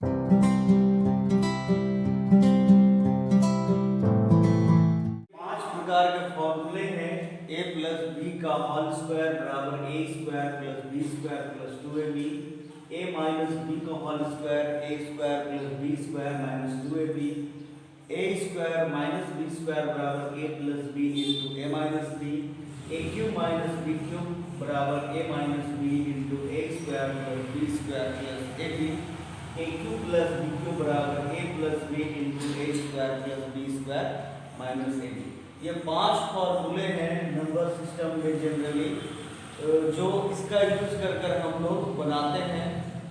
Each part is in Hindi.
पांच प्रकार के फॉर्मूले हैं a प्लस बी का होल स्क्वायर बराबर a square plus B square plus 2ab, a minus B का whole square a square plus B square minus 2ab, a square minus B square बराबर a plus B into a minus B, a cube minus B cube बराबर a minus B into a square plus B square plus ab, a cube plus B cube बराबर a plus B into a square plus B square minus A B. ये पांच फॉर्मूले हैं नंबर सिस्टम में जनरली जो इसका यूज कर कर हम लोग बनाते हैं।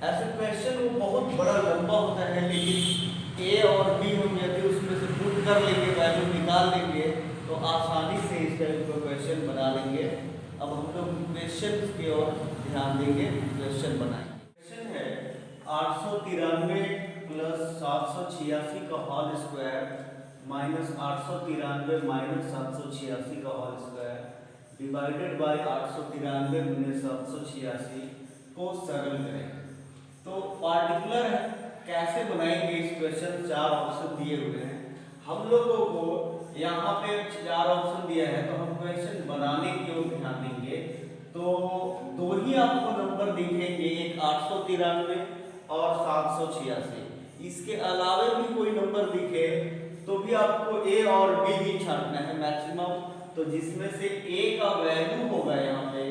ऐसे क्वेश्चन वो बहुत बड़ा लंबा होता है, लेकिन ए और बी हम यदि उसमें से पुट कर लेंगे, वैल्यू निकाल लेंगे तो आसानी से इस टाइप का क्वेश्चन बना लेंगे। अब हम लोग क्वेश्चन की ओर ध्यान देंगे, क्वेश्चन बनाएंगे। क्वेश्चन है 893 प्लस 786 का होल स्क्वायर माइनस 893 माइनस 786 का होल स्क्वायर डिवाइडेड बाय 893 गुने 786 को सरल करें। तो पार्टिकुलर कैसे बनाएंगे इस क्वेश्चन, चार ऑप्शन दिए हुए हैं हम लोगों को। यहाँ पे चार ऑप्शन दिया है तो हम क्वेश्चन बनाने की ओर ध्यान देंगे। तो दो ही आपको नंबर दिखेंगे, एक 893 और 786। इसके अलावा भी कोई नंबर दिखे तो भी आपको ए और बी ही छांटना है मैक्सिमम। तो जिसमें से ए का वैल्यू होगा यहाँ पे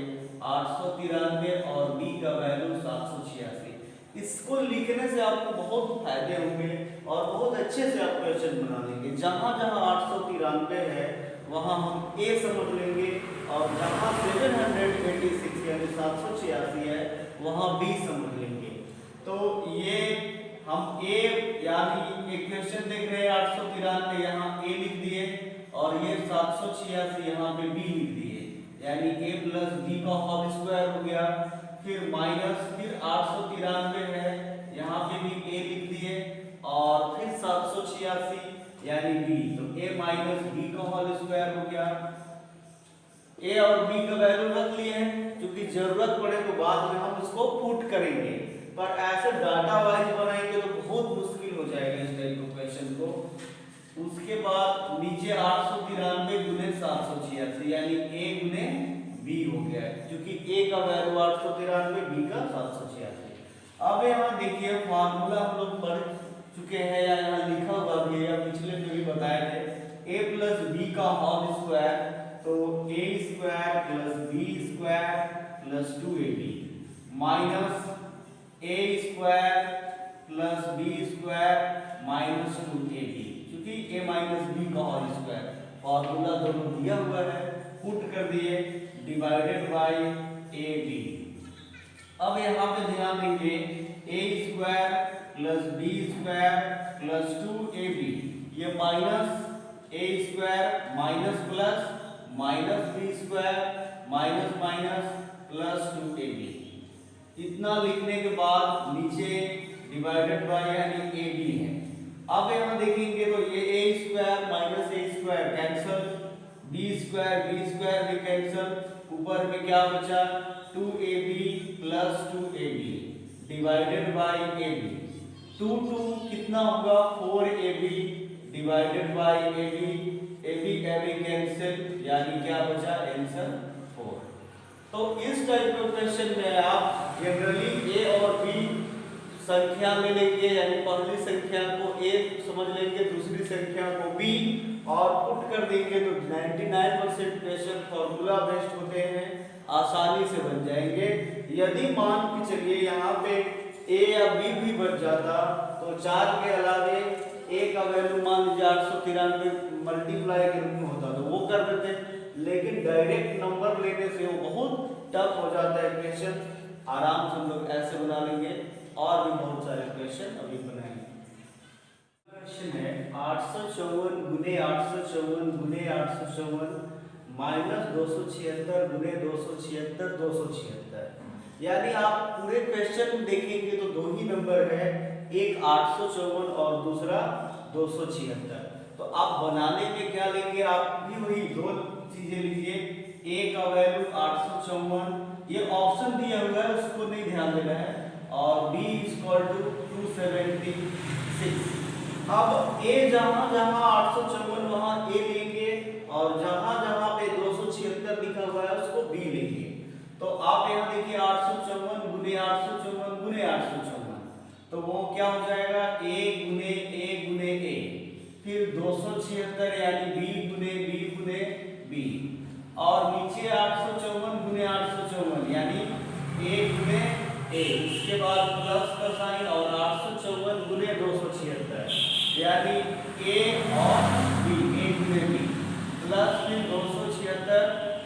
893 और बी का वैल्यू 786। इसको लिखने से आपको बहुत फायदे होंगे और बहुत अच्छे से आप क्वेश्चन बना लेंगे। जहाँ जहाँ 893 है वहाँ हम ए समझ लेंगे, और जहाँ 786 यानी 786 है वहाँ बी समझ लेंगे। तो ये हम ए यानी एक क्वेश्चन देख रहे हैं 893, यहाँ ए लिख दिए और ये 786 यहाँ पे बी लिख दिए, यानी ए प्लस बी का होल स्क्वायर हो गया। फिर माइनस फिर 893 है, यहाँ पे भी ए लिख दिए और फिर 786 यानी बी, तो ए माइनस बी का होल स्क्वायर हो गया। ए और बी का वैल्यू रख लिए हैं, क्योंकि जरूरत पड़े तो बाद में हम इसको पुट करेंगे, पर ऐसे डाटा वाइज बनाएंगे तो बहुत मुश्किल हो जाएगा इस टाइप के क्वेश्चन को। उसके बाद नीचे 893 गुने 786 यानी a गुने b हो गया, क्योंकि a का वैल्यू 893, b का 786। अब यहाँ देखिए फार्मूला हम लोग पढ़ चुके हैं या यहाँ लिखा हुआ भी है, पिछले में भी बताए थे। a प्लस बी का होल स्क्वायर, तो a square plus B square plus 2ab minus a square plus B square minus 2ab, क्योंकि a माइनस बी का होल स्क्वायर फॉर्मूला दोनों दिया हुआ है, पुट कर दिए डिवाइडेड बाय ab। अब यहाँ पे ध्यान देंगे a square plus B square plus 2ab, ये minus a square minus plus minus B square minus minus plus 2ab। इतना लिखने के बाद नीचे डिवाइडेड बाय यानी ए बी है। अब यहाँ देखेंगे तो ये A square minus A square cancel, B square भी कैंसल, ऊपर में क्या बचा 2ab plus 2ab divided by A B. 2 कितना होगा 4ab divided by A B cancel, यानी क्या बचा आंसर 4। तो इस टाइप के क्वेश्चन में आप जनरली ए और बी संख्या में लेंगे, यानी पहली संख्या को ए समझ लेंगे, दूसरी संख्या को बी, और पुट कर देंगे तो 99% क्वेश्चन फॉर्मूला बेस्ड होते हैं, आसानी से बन जाएंगे। यदि मान के चलिए यहाँ पे ए या बी भी बच जाता तो 4 के अलावे ए का वैल्यू मान लीजिए 893 मल्टीप्लाई के रूप में होता तो वो कर देते, लेकिन डायरेक्ट नंबर लेने से वो बहुत टफ हो जाता है क्वेश्चन। आराम से हम लोग ऐसे बना लेंगे, और भी बहुत सारे क्वेश्चन अभी बनाएंगे। क्वेश्चन है 854 गुने 854 गुने 854 माइनस 276 गुने 276 276, यानी आप पूरे क्वेश्चन देखेंगे तो दो ही नंबर है, एक 854 और दूसरा 276। तो आप बनाने में क्या लेंगे, आप भी वही दो चीजें लीजिए, a का वैल्यू 854, ये ऑप्शन दिया हुआ है उसको नहीं ध्यान देना है, और b इक्वल टू 276। अब ए जहां जहां 854 वहां ए लेंगे और जहां जहां पे 276 लिखा हुआ है उसको बी लेंगे। तो आप यहाँ देखिए 854 गुने 854 गुने 854, तो वो क्या हो जाएगा a गुने a गुने a, फिर 276 यानी b गुने b गुने b, और नीचे 854 गुने 854 यानी a गुने a, उसके बाद प्लस का साइन और 854 गुने 276 यानी a और b, a गुने b, प्लस फिर 276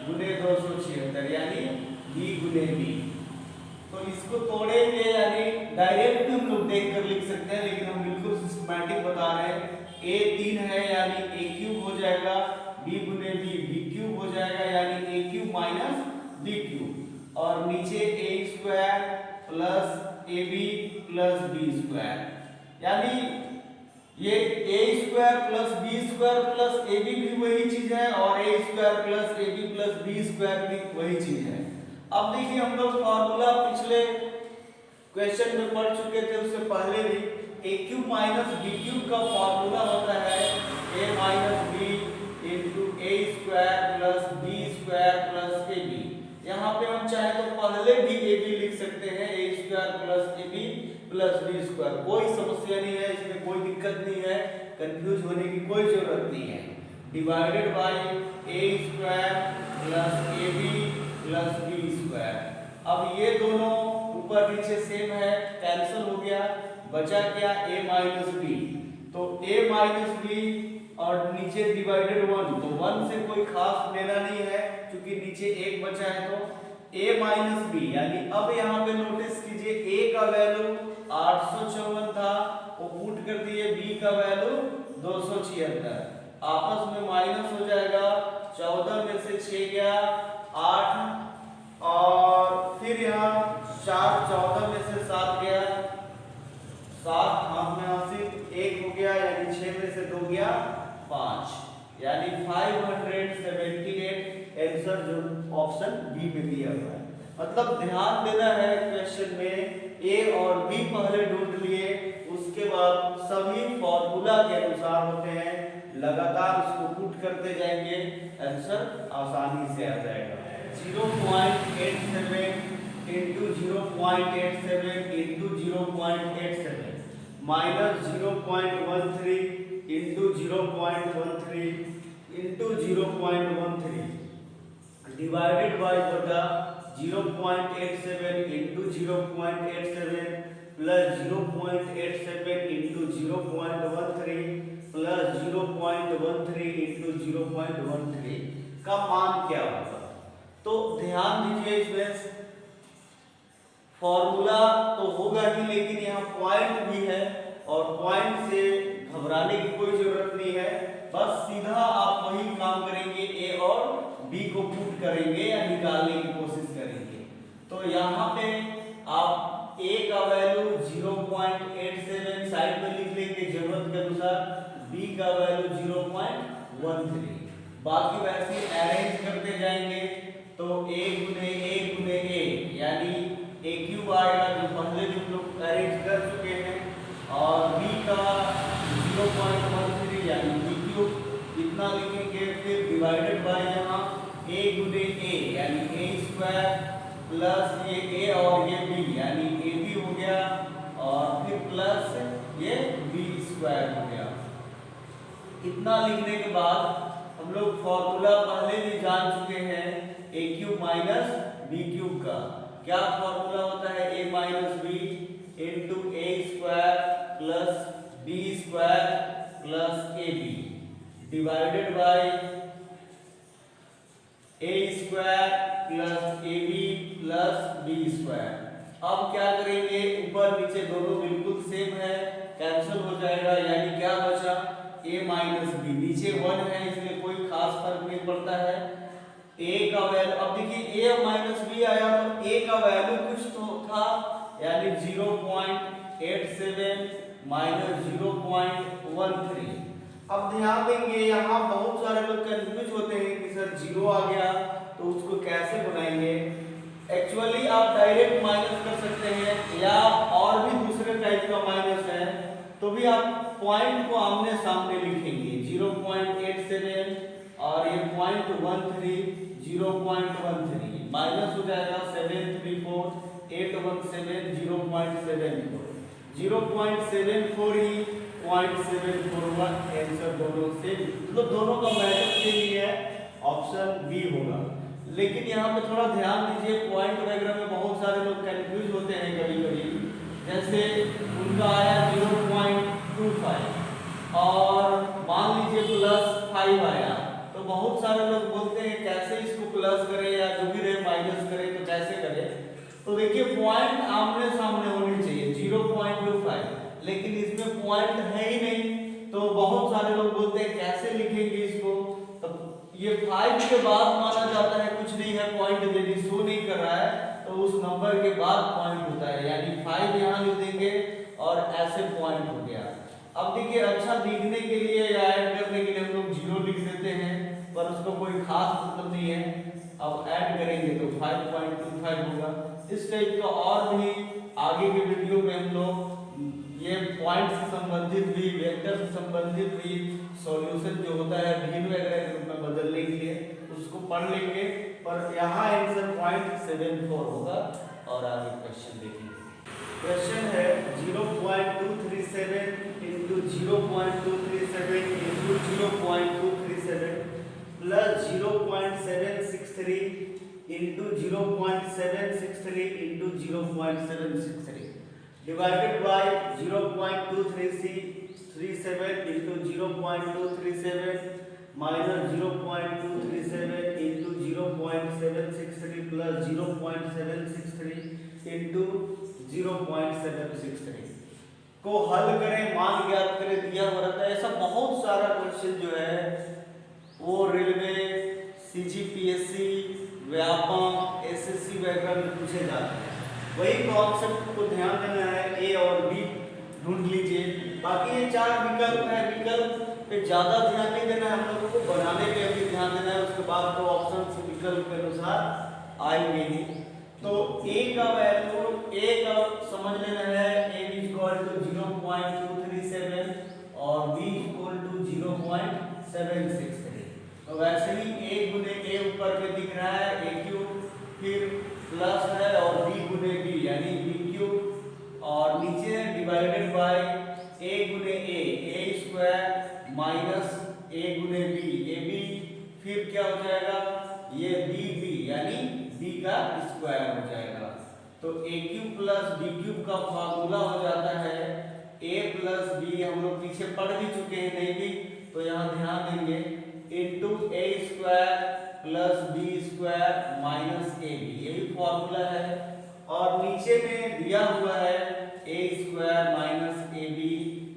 गुने 276 यानी b गुने b। तो इसको तोड़ेंगे यानी डायरेक्ट हम लोग देख कर लिख सकते हैं, लेकिन हम बिल्कुल सिस्टमैटिक बता रहे हैं। a 3 है यानी a क्यूब हो जाएगा, b गुने b b क्यूब हो जाएगा यानी a cube minus b cube, और नीचे a square plus ab plus b square, यानी ये a square plus b square plus ab भी वही चीज है और a square plus ab plus b square भी वही चीज है। अब देखिए हम लोग फॉर्मूला पिछले क्वेश्चन में पढ़ चुके थे, उससे पहले भी a cube minus b cube का फॉर्मूला होता है a minus b into a square plus b square plus ab। यहाँ पे हम चाहे तो पहले भी ab लिख सकते हैं, a square plus ab plus b square, कोई समस्या नहीं है, इसमें कोई दिक्कत नहीं है, कंफ्यूज होने की कोई जरूरत नहीं है। Divided by a square plus ab plus b square. अब ये दोनों ऊपर नीचे सेम है, कैंसिल हो गया, बचा क्या a माइनस b, तो a माइनस b और नीचे डिवाइडेड 1, तो 1 से कोई खास लेना नहीं है क्योंकि नीचे एक बचा है, तो a माइनस b यानी अब यहाँ पे नोटिस कीजिए a का वैल्यू 854 था, वो पुट कर दिए, b का वैल्यू 276, आपस में माइनस हो जाएगा, 14 में से 6 गया 8, और फिर यहाँ 4 14 में से 7 गया 7, हाथ में हासिल 1 हो गया यानी 6 में से 2 गया 5, यानी 578 आंसर जो ऑप्शन बी में दिया हुआ है। मतलब ध्यान देना है क्वेश्चन में ए और बी पहले ढूंढ लिए, उसके बाद सभी फॉर्मूला के अनुसार होते हैं, लगातार उसको पुट करते जाएंगे, आंसर आसानी से आ जाएगा। 0.87 into 0.87 into 0.87 minus 0.13 into 0.13 into 0.13 divided by बटा 0.87 into 0.87 plus 0.87 into 0.13 plus 0.13 into 0.13 का मान क्या होगा। तो ध्यान दीजिए, इसमें फॉर्मूला तो होगा ही लेकिन यहाँ पॉइंट भी है, और पॉइंट से घबराने की कोई जरूरत नहीं है, बस सीधा आप वही काम करेंगे, ए और बी को पुट करेंगे या निकालने की कोशिश करेंगे। तो यहाँ पे आप ए का वैल्यू 0.87 साइड में लिख लेंगे जरूरत के अनुसार, बी का वैल्यू 0.13, बाकी वैसे अरेंज करते जाएंगे, तो a गुने a यानी a क्यूब आएगा जो पहले जो लोग अरेंज कर चुके हैं, और b का 0.13 यानी b क्यूब इतना लिखेंगे, फिर डिवाइडेड बाय यहाँ a गुने a यानी a स्क्वायर प्लस ये a और ये b यानी ab हो गया, और फिर प्लस ये b स्क्वायर हो गया। इतना लिखने के बाद हम लोग फॉर्मूला पहले भी जान चुके हैं a cube minus b cube का, क्या फॉर्मूला होता है a minus b into a square plus b square plus ab divided by a square plus ab plus b square. अब क्या करेंगे, ऊपर नीचे दोनों बिल्कुल सेम है, कैंसिल हो जाएगा, यानी क्या बचा a माइनस b, नीचे 1 है इसलिए कोई खास फर्क नहीं पड़ता है। a का वैल्यू, अब देखिए a माइनस b आया तो a का वैल्यू कुछ तो था, यानी 0.87 माइनस 0.13। अब ध्यान देंगे, यहाँ बहुत सारे लोग कंफ्यूज होते हैं कि सर 0 आ गया तो उसको कैसे बनाएंगे। एक्चुअली आप डायरेक्ट माइनस कर सकते हैं या और भी दूसरे दूसरे टाइप का माइनस है तो भी आप पॉइंट को आमने सामने लिखेंगे 0.87 और ये 0.13 0.13 माइनस हो जाएगा 734 817 0.74 0.74 ही 0.741 आंसर दोनों से मतलब दोनों का मैच के लिए ऑप्शन बी होगा। लेकिन यहाँ पे थोड़ा ध्यान दीजिए, पॉइंट वगैरह में बहुत सारे लोग कंफ्यूज होते हैं कभी कभी। जैसे उनका आया 0.25 और मान लीजिए +5 आया तो बहुत सारे लोग बोलते हैं कैसे इसको प्लस करें या जो भी रहे माइनस करें तो कैसे करें। तो देखिए पॉइंट आमने सामने होने चाहिए 0.25, लेकिन इसमें पॉइंट है ही नहीं तो बहुत सारे लोग बोलते हैं कैसे लिखेंगे इसको। तो ये 5 के बाद माना जाता है कुछ नहीं है, पॉइंट यदि शो नहीं कर रहा है तो उस नंबर के बाद पॉइंट होता है, यानी 5 यहाँ लिख देंगे और ऐसे पॉइंट हो गया। अब देखिए अच्छा दिखने के लिए या ऐड करने के लिए हम लोग 0 लिख देते हैं पर उसको कोई खास मतलब नहीं है। अब ऐड करेंगे तो 5.25 होगा। इस टाइप का और भी आगे के वीडियो में हम लोग ये पॉइंट से संबंधित भी वेक्टर से संबंधित भी सॉल्यूशन जो होता है भिन्न वगैरह के रूप में बदलने के लिए उसको पढ़ लेंगे, पर यहाँ आंसर 0.74 होगा। और आगे क्वेश्चन देखेंगे। क्वेश्चन है 0.237 into 0.237 into 0.237 plus 0.763 into 0.763 into 0.763 divided by 0.237 into 0.237 minus 0.237 into 0.763 plus 0.763 into 0.763 को हल करें, मान ज्ञात करें, दिया हुआ रहता है। ऐसा बहुत सारा क्वेश्चन जो है वो रेलवे, सीजीपीएससी, व्यापक, एसएससी वगैरह में पूछे जाते हैं। वही कॉन्सेप्ट को ध्यान देना है, ए और बी ढूंढ लीजिए। बाकी ये 4 विकल्प है, विकल्प पे ज्यादा ध्यान नहीं देना है, हम लोगों को बनाने पे भी ध्यान देना है। उसके बाद तो ऑप्शन विकल्प के अनुसार आएंगे ही। तो ए का वैल्यू, ए का समझ लेना है, ए इक्वल टू 0.237 और बी इक्वल टू 0.763। तो वैसे ही ए गुने ए ऊपर पे दिख रहा है ए क्यूब, फिर प्लस है और बी गुने बी यानी बी क्यूब, और नीचे डिवाइडेड बाय ए गुने ए स्क्वायर माइनस ए गुने बी ए बी, फिर क्या हो जाएगा ये बी बी यानी बी का स्क्वायर हो जाएगा। तो ए क्यूब प्लस बी क्यूब का फार्मूला हो जाता है ए प्लस बी, हम लोग पीछे पढ़ भी चुके हैं नहीं भी तो यहाँ ध्यान देंगे, into A square plus B square minus A B, यही फॉर्मूला है। और नीचे में दिया हुआ है A square minus A B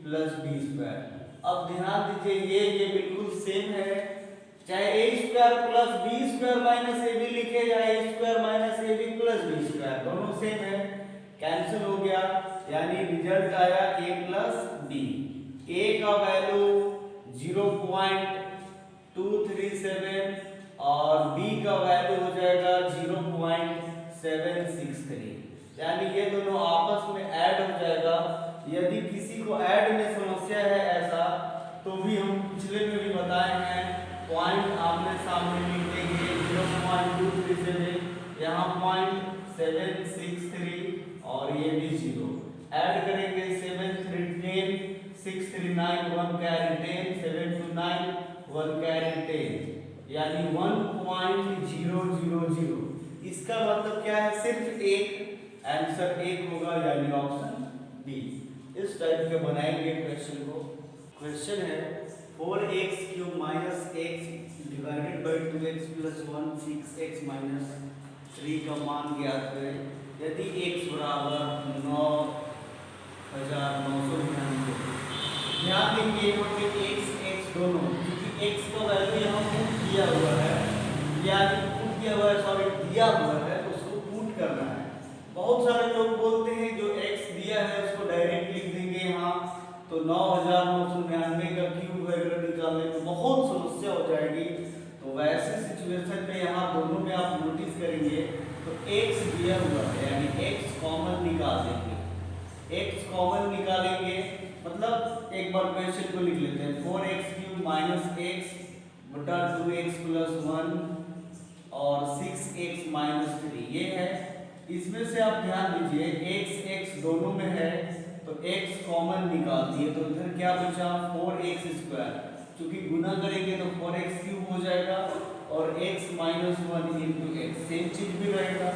plus B square. अब ध्यान दीजिए ये बिल्कुल सेम है, चाहे A square plus B square minus A B लिखे या A square minus A B plus B square, दोनों सेम है, कैंसिल हो गया, यानी रिजल्ट आया ए प्लस बी। ए का वैल्यू 0.237 और बी का वैल्यू हो जाएगा 0.763, यानी ये दोनों आपस में ऐड हो जाएगा। यदि किसी को ऐड में समस्या है ऐसा तो भी हम पिछले में भी बताए हैं, पॉइंट आमने सामने लिख देंगे 0.237 यहाँ 0.763 और ये भी 0 ऐड करेंगे 7 3 10 6 3 9 1 कैरी 10 7 2 9 1 कैरी 10 यानी 1.000। इसका मतलब क्या है, सिर्फ एक आंसर एक होगा यानी ऑप्शन बी। इस टाइप के बनाएंगे क्वेश्चन को। क्वेश्चन है 4x cube minus x divided by 2x plus 1 6x minus 3 का मान ज्ञात करें यदि x बराबर 9999। ध्यान देंगे यहाँ पे x दोनों, क्योंकि x का वैल्यू यहाँ पुट किया हुआ है, यानी पुट किया हुआ है सॉरी दिया हुआ है, उसको पुट करना है। बहुत सारे लोग बोलते हैं जो x दिया है उसको डायरेक्ट लिख देंगे यहाँ, तो 9999 का क्यूब वगैरह निकालने में बहुत समस्या हो जाएगी। तो वैसे सिचुएशन में यहाँ दोनों में आप नोटिस करेंगे तो x दिया हुआ है यानी x कॉमन निकाल देंगे, x कॉमन निकालेंगे, मतलब एक बार क्वेश्चन को लिख लेते हैं। 4x³ माइनस x बटा 2x प्लस 1 और 6x माइनस 3 ये है। इसमें से आप ध्यान दीजिए x दोनों में है तो x कॉमन निकाल दिए तो इधर क्या बचा 4x²। क्योंकि गुना करेंगे तो 4x³ हो जाएगा और x minus 1 into x same चीज भी रहेगा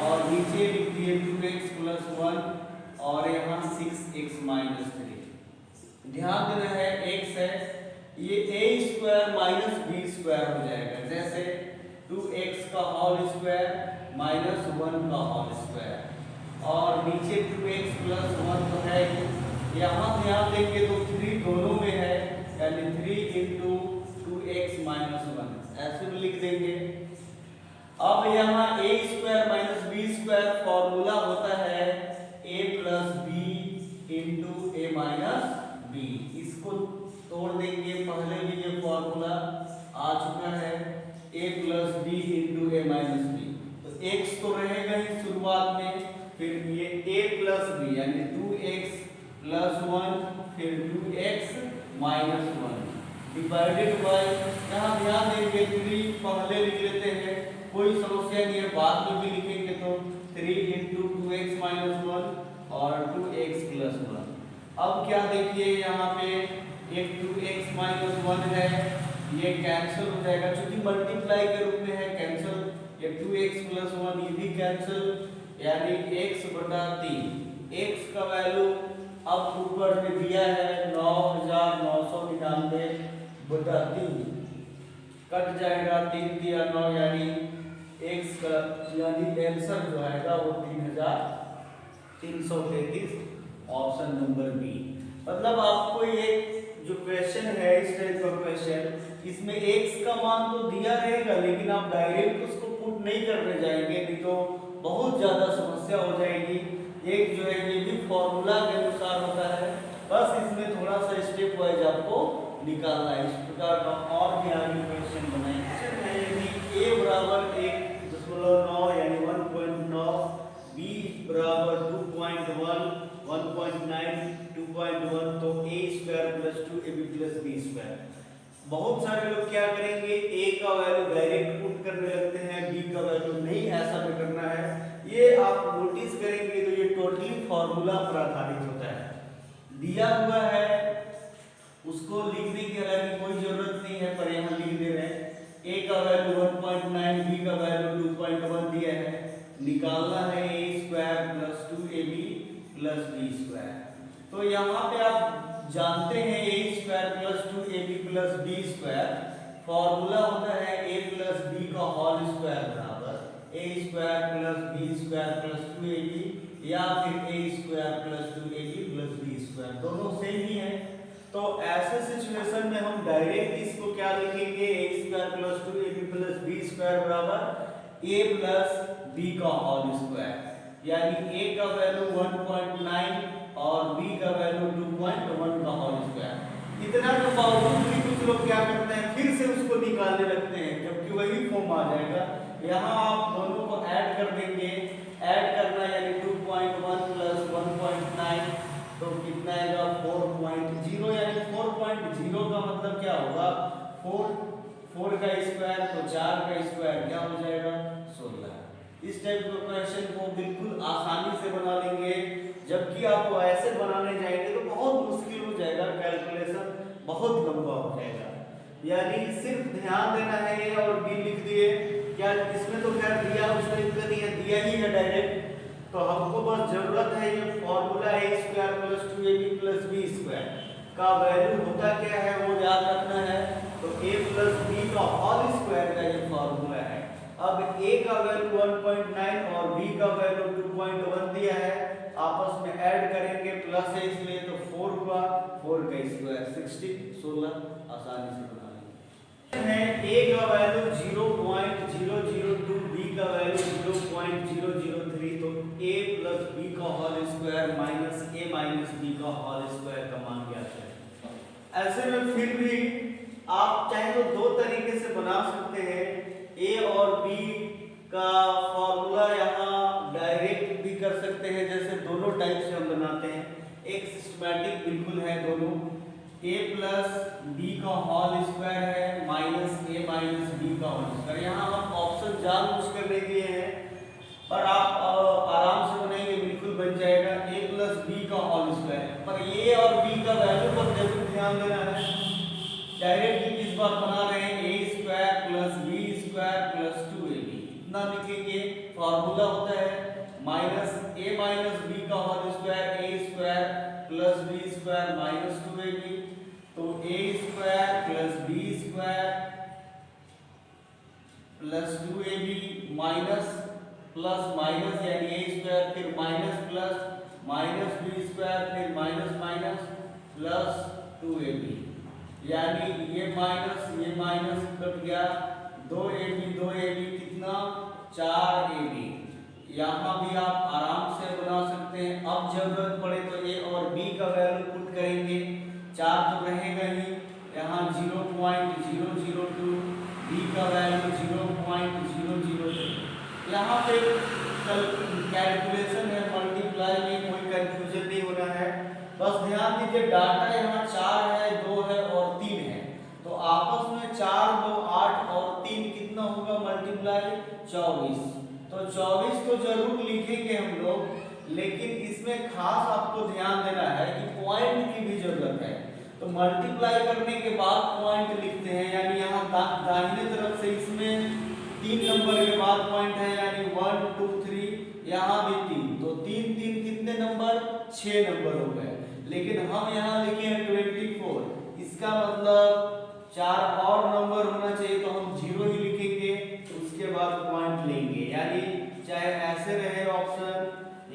और नीचे लिख दिए 2x प्लस 1 और यहाँ 6x माइनस 3। ध्यान देना है x है ये a² माइनस b² हो जाएगा, जैसे 2x का होल स्क्वायर माइनस 1 का होल स्क्वायर और नीचे 2x प्लस 1 तो है। यहाँ ध्यान देंगे तो 3 दोनों में है यानी 3 इंटू 2x माइनस 1 ऐसे भी लिख देंगे। अब यहाँ a² माइनस b² फॉर्मूला होता है a plus B into A minus B. इसको तोड़ देंगे, पहले भी ये फॉर्मूला आ चुका है a plus B into A minus B. तो x तो रहेगा ही शुरुआत में, फिर ये a प्लस बी यानी 2x प्लस 1 फिर 2x माइनस 1 डिवाइडेड बाय, यहाँ ध्यान देंगे 3 पहले लिख लेते हैं, कोई समस्या नहीं है, बाद में भी लिखेंगे तो 3 इंटू 2x माइनस 1 और 2x प्लस 1। अब क्या देखिए यहाँ पे एक 2x माइनस 1 है ये कैंसिल हो जाएगा, क्योंकि मल्टीप्लाई के रूप में है कैंसिल। ये 2x प्लस 1 ये भी कैंसिल यानी x बटा 3। x का वैल्यू अब ऊपर में दिया है 9999 बटा 3 कट जाएगा, 3 दिया 9 यानी x का यानी आंसर जो आएगा वो 3333 ऑप्शन नंबर बी। मतलब आपको ये जो क्वेश्चन है इस टाइप का क्वेश्चन, इसमें x का मान तो दिया रहेगा लेकिन आप डायरेक्ट उसको पुट नहीं करने जाएंगे, नहीं तो बहुत ज्यादा समस्या हो जाएगी। एक जो है ये भी फॉर्मूला के अनुसार होता है, बस इसमें थोड़ा सा स्टेप वाइज आपको निकालना है। इस प्रकार का और भी आगे क्वेश्चन बनाएंगे। यदि a बराबर 1.9 यानी 1.9, b बराबर 2.1, 1.9, 2.1 तो a² plus 2ab plus b²। बहुत सारे लोग क्या करेंगे a का वैल्यू डायरेक्ट पुट करने लगते हैं, b का वैल्यू नहीं, ऐसा भी करना है। ये आप नोटिस करेंगे तो ये टोटली फॉर्मूला पर आधारित होता है। दिया हुआ है उसको लिखने की हालांकि कोई जरूरत नहीं है पर यहाँ लिख दे रहे हैं। a का वैल्यू 1.9, b का वैल्यू 2.1 दिया है, निकालना है a² plus 2ab plus b²। तो यहाँ पे आप जानते हैं a² plus 2ab plus b² formula होता है a प्लस b का होल स्क्वायर बराबर a² plus b² plus 2ab या फिर a² plus 2ab plus b², दोनों सेम ही है। तो ऐसे सिचुएशन में हम डायरेक्ट इसको क्या लिखेंगे a² plus 2ab plus b² बराबर a प्लस b का होल स्क्वायर यानी a का वैल्यू 1.9 और b का वैल्यू 2.1 का होल स्क्वायर। इतना के बावजूद भी कुछ लोग क्या करते हैं फिर से उसको निकालने लगते हैं, जबकि वही फॉर्म आ जाएगा। यहाँ आप दोनों को ऐड कर देंगे, ऐड करना यानी 2.1 प्लस 1.9 तो कितना आएगा 4.0 यानी 4.0 का मतलब क्या होगा 4 का स्क्वायर तो 4 का स्क्वायर क्या हो जाएगा 16। इस टाइप के क्वेश्चन को बिल्कुल आसानी से बना लेंगे, जबकि आप ऐसे बनाने जाएंगे तो बहुत मुश्किल हो जाएगा, कैलकुलेशन बहुत लंबा हो जाएगा। यानी सिर्फ ध्यान देना है ए और बी लिख दिए, क्या इसमें तो खैर दिया उसमें इतना नहीं है, दिया ही है डायरेक्ट। तो हमको बस जरूरत है ये formula a² plus 2ab plus b² का वैल्यू होता क्या है वो याद रखना है। तो a प्लस b का होल स्क्वायर का ये फॉर्मूला है। अब a का वैल्यू 1.9 और b का वैल्यू 2.1 दिया है, आपस में ऐड करेंगे प्लस है इसलिए तो 4 हुआ, 4 का स्क्वायर 16 आसानी से बना लेंगे। है a का वैल्यू 0.002, b का वैल्यू 0.003 तो a प्लस b का whole square minus a minus b का होल स्क्वायर का मान ज्ञात है। ऐसे में फिर भी आप चाहे तो दो तरीके से बना सकते हैं, a और b का फॉर्मूला यहाँ डायरेक्ट भी कर सकते हैं, जैसे दोनों टाइप से हम बनाते सिस्टमैटिक बिल्कुल है दोनों। a प्लस बी का होल स्क्वायर है माइनस a माइनस बी का होल स्क्वायर। यहाँ हम ऑप्शन जानबूझ कर दे दिए हैं, पर आप आराम से बनाएंगे बिल्कुल बन जाएगा a प्लस बी का होल स्क्वायर। पर a और b का वैल्यू पर जरूर ध्यान देना है। डायरेक्ट इस बार बना रहे हैं a square plus B square plus 2ab। इतना लिखेंगे, फॉर्मूला होता है माइनस a माइनस बी का whole square a square plus B square minus 2ab। तो a square plus B square plus 2ab minus plus minus यानी a स्क्वायर फिर minus plus minus B square फिर माइनस माइनस प्लस 2ab, यानी ये माइनस कट गया, 2ab कितना 4ab। यहाँ भी आप आराम से बना सकते हैं। अब जरूरत पड़े तो a और b का वैल्यू पुट करेंगे, 4 तो रहेगा ही, यहाँ 0.002, b का वैल्यू 0.002। यहाँ पे कैलकुलेशन है, मल्टीप्लाई में कोई कंफ्यूजन नहीं होना है। बस ध्यान दीजिए डाटा यहाँ 4 है, 2 है और 3 है, तो आपस में 4 2 8 और 3 कितना होगा मल्टीप्लाई 24। तो 24 तो जरूर लिखेंगे हम लोग, लेकिन इसमें खास आपको ध्यान देना है कि पॉइंट की भी जरूरत है। तो मल्टीप्लाई करने के बाद पॉइंट लिखते हैं, यानी यहाँ दाहिने तरफ से इसमें 3 नंबर के बाद पॉइंट है, यानी 1 2 3, यहाँ भी 3, तो 3 3 कितने नंबर 6 नंबर हो गए। लेकिन हम यहाँ लिखे हैं 24, इसका मतलब 4 और नंबर होना चाहिए, तो हम 0 ही लिखेंगे, तो उसके बाद पॉइंट लेंगे, यानी चाहे ऐसे रहे ऑप्शन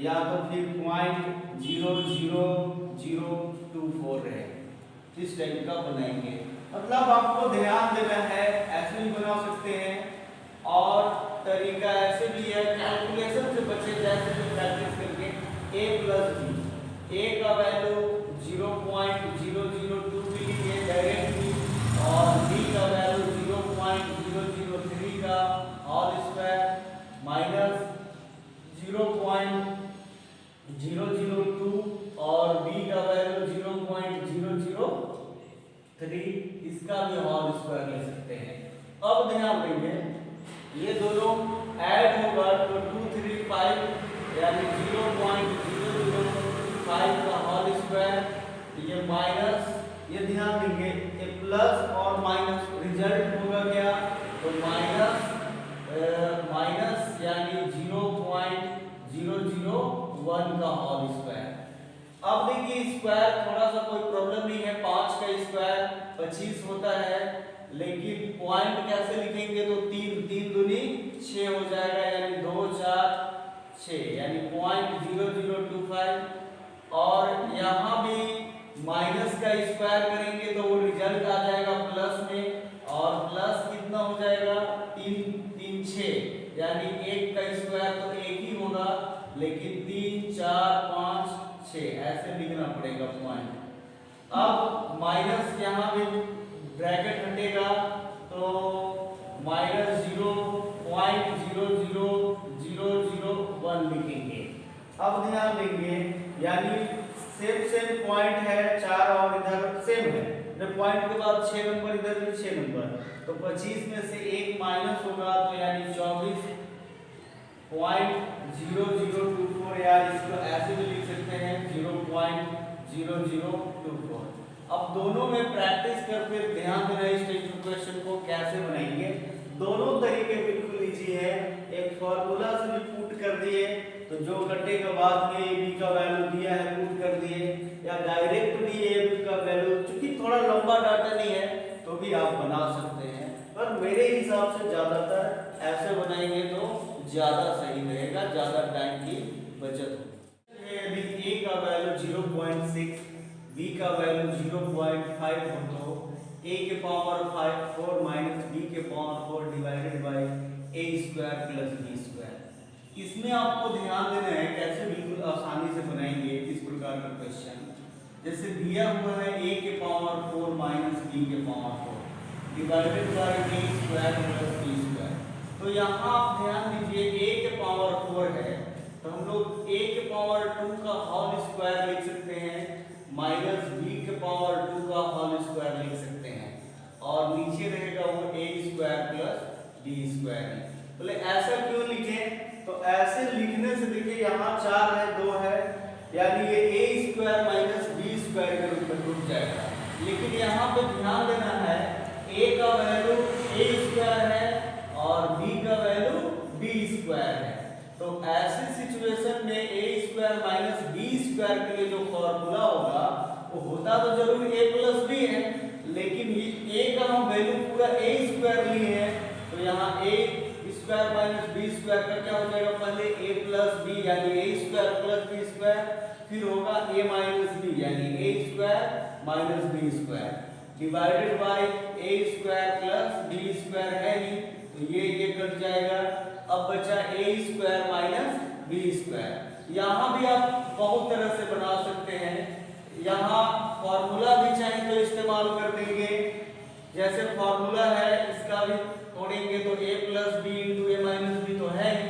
या तो फिर पॉइंट 0.0024 रहे, इस टाइप का बनाएंगे। मतलब आपको ध्यान देना है, ऐसे भी बना सकते हैं और तरीका ऐसे भी है, कैलकुलेशन से बचे जैसे भी प्रैक्टिस करके। a प्लस बी, a का वैल्यू 0.002 भी लिखे डायरेक्टली, और b का वैल्यू 0.003 का होल स्क्वायर माइनस 0.002 और b का वैल्यू 0.003, इसका भी होल स्क्वायर ले सकते हैं। अब ध्यान देंगे ये दोनों ऐड होगा तो 2 3 5, यानी 0.005 का होल स्क्वायर, ये माइनस, ये ध्यान देंगे ये प्लस और माइनस रिजल्ट होगा क्या, तो माइनस यानी 0.001 का होल स्क्वायर। अब देखिए स्क्वायर थोड़ा सा कोई प्रॉब्लम नहीं है, 5 का स्क्वायर 25 होता है, लेकिन पॉइंट कैसे लिखेंगे, तो 3 दूनी 6 हो जाएगा, यानी 2 4 6, यानी 0.0025। और यहाँ भी माइनस का स्क्वायर करेंगे तो वो रिजल्ट आ जाएगा प्लस में, और प्लस कितना हो जाएगा 3 3 6, यानी 1 का स्क्वायर तो 1 ही होगा, लेकिन 3 4 5 6 ऐसे लिखना पड़ेगा पॉइंट। अब माइनस यहाँ भी ब्रैकेट हटेगा तो -0.00001 लिखेंगे। अब ध्यान देंगे, यानी सेम पॉइंट है, 4 और इधर सेम है, पॉइंट के बाद 6 नंबर, इधर भी 6 नंबर, तो 25 में से 1 माइनस होगा, तो यानी 24.0024, यार इसको ऐसे भी लिख सकते हैं 0.0024। अब दोनों में प्रैक्टिस कर, फिर ध्यान देना इस टाइप के क्वेश्चन को कैसे बनाएंगे। दोनों तरीके बिल्कुल इजी है, एक फॉर्मूला से भी पुट कर दिए, तो जो घंटे के बाद में a b का वैल्यू दिया है पुट कर दिए, या डायरेक्ट भी a b का वैल्यू, क्योंकि थोड़ा लंबा डाटा नहीं है तो भी आप बना सकते हैं, पर मेरे हिसाब से ज्यादातर ऐसे बनाएंगे तो ज्यादा सही रहेगा, ज्यादा टाइम की बचत होगी। यदि a का वैल्यू 0.6, b का वैल्यू 0.5 हो तो a के पावर 4 माइनस b के power 4 divided by a square plus b square. इसमें आपको ध्यान देना है कैसे बिल्कुल आसानी से बनाएंगे इस प्रकार का क्वेश्चन। जैसे दिया हुआ है a के पावर 4 माइनस b के power 4 divided by a square plus b square. तो यहाँ आप ध्यान दीजिए a के पावर 4 है, तो हम लोग a के पावर 2 का होल स्क्वायर लिख सकते हैं माइनस बी के पावर 2 का होल स्क्वायर लिख सकते हैं और नीचे रहेगा वो ए स्क्वायर प्लस बी स्क्वायर। बोले ऐसा क्यों लिखे? तो ऐसे लिखने से देखिए यहाँ 4 है 2 है, यानी ये A square minus B square के रूप में टूट जाएगा। लेकिन यहाँ पे ध्यान देना है a का वैल्यू a स्क्वायर है और b का वैल्यू b स्क्वायर है। तो ऐसी सिचुएशन में a square minus b square के लिए जो फॉर्मूला होगा वो होता तो जरूर a प्लस b है, लेकिन ये a का हम वैल्यू पूरा a स्क्वायर लिए हैं तो यहाँ a square minus b square का क्या हो जाएगा? पहले a प्लस b यानी a square plus b square, फिर होगा a माइनस b यानी a square minus b square divided by a square plus b square है ही, तो ये कट जाएगा। अब बचा a square minus b square. यहाँ भी आप बहुत तरह से बना सकते हैं, यहाँ फॉर्मूला भी चाहे तो इस्तेमाल कर देंगे, जैसे फॉर्मूला है इसका भी तोड़ेंगे तो a plus B into A minus B तो है ही,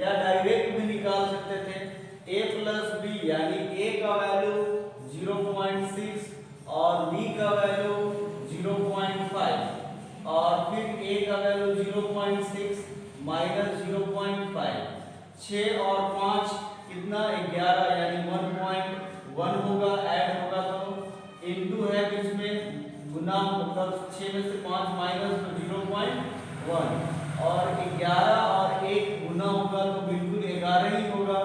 या डायरेक्ट भी निकाल सकते थे a प्लस बी यानी a का वैल्यू 0.6 और b का वैल्यू 0.5 और फिर a का वैल्यू 0.6 माइनस 0.5, 6 और 5 कितना 11 यानी 1.1 होगा, ऐड होगा तो इनटू है बीच में गुना, मतलब 6 में से 5 माइनस तो 0.1 और 11 और 1 गुना होगा तो बिल्कुल 11 ही होगा।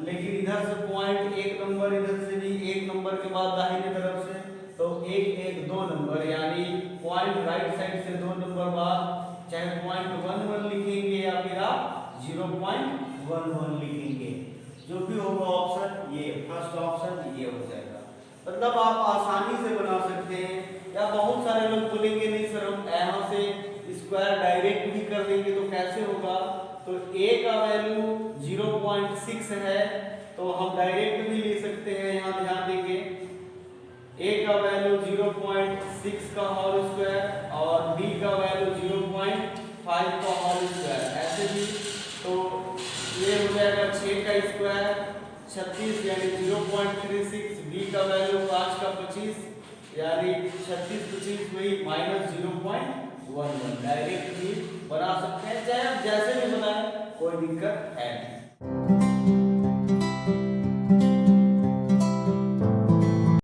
लेकिन इधर से पॉइंट 1 नंबर, इधर से भी 1 नंबर के बाद दाहिने तरफ से तो 1 1 2 नंबर, यानी पॉइंट राइट साइड से 2 नंबर बाद चाहे पॉइंट 11 लिखेंगे या फिर आप 0.11 लिखेंगे, जो भी होगा ऑप्शन ये फर्स्ट ऑप्शन ये हो जाएगा। मतलब आप आसानी से बना सकते हैं, या बहुत सारे लोग बोलेंगे नहीं सर हम यहाँ से स्क्वायर डायरेक्ट भी कर देंगे तो कैसे होगा? तो a का वैल्यू 0.6 है तो हम डायरेक्ट भी ले सकते हैं, यहाँ ध्यान देंगे a का वैल्यू 0.6 का होल स्क्वायर और b का वैल्यू 0.5 का होल स्क्वायर, ऐसे भी तो ये हो जाएगा 6 का स्क्वायर 36 यानी 0.36, b का वैल्यू 5 का 25 यानी 36 25 वही माइनस 0.11, डायरेक्ट भी बना सकते हैं, चाहे आप जैसे भी बनाएं कोई दिक्कत है नहीं।